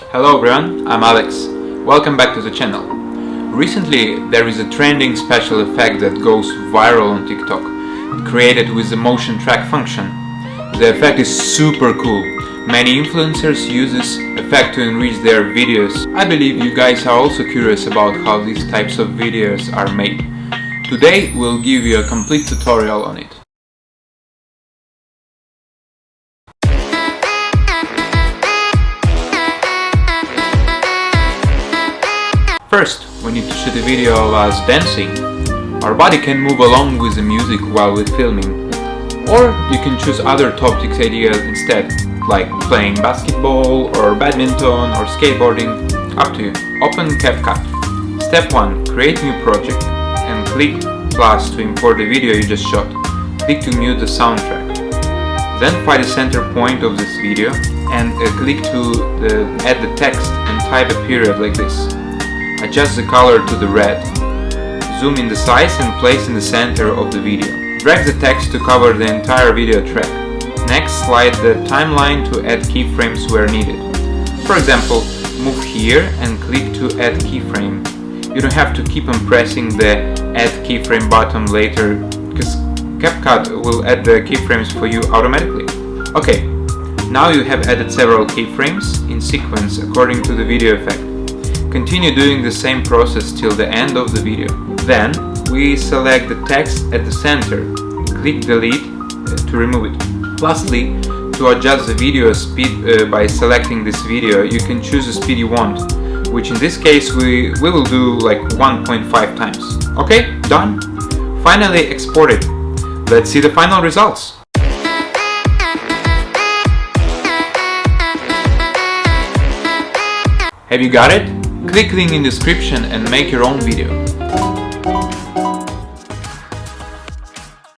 Hello everyone, I'm Alex. Welcome back to the channel. Recently there is a trending special effect that goes viral on TikTok, created with the motion track function. The effect is super cool. Many influencers use this effect to enrich their videos. I believe you guys are also curious about how these types of videos are made. Today we'll give you a complete tutorial on it. First, we need to shoot a video of us dancing. Our body can move along with the music while we're filming. Or you can choose other topics ideas instead, like playing basketball or badminton or skateboarding. Up to you. Open CapCut. Step 1. Create new project and click plus to import the video you just shot. Click to mute the soundtrack. Then find the center point of this video and click to add the text and type a period like this. Adjust the color to the red. Zoom in the size and place in the center of the video. Drag the text to cover the entire video track. Next, slide the timeline to add keyframes where needed. For example, move here and click to add keyframe. You don't have to keep on pressing the add keyframe button later, because CapCut will add the keyframes for you automatically. Okay, now you have added several keyframes in sequence according to the video effect. Continue doing the same process till the end of the video. Then we select the text at the center. Click delete to remove it. Lastly, to adjust the video speed by selecting this video, you can choose the speed you want, which in this case we will do like 1.5 times. Okay, done. Finally export it. Let's see the final results. Have you got it? Click link in description and make your own video.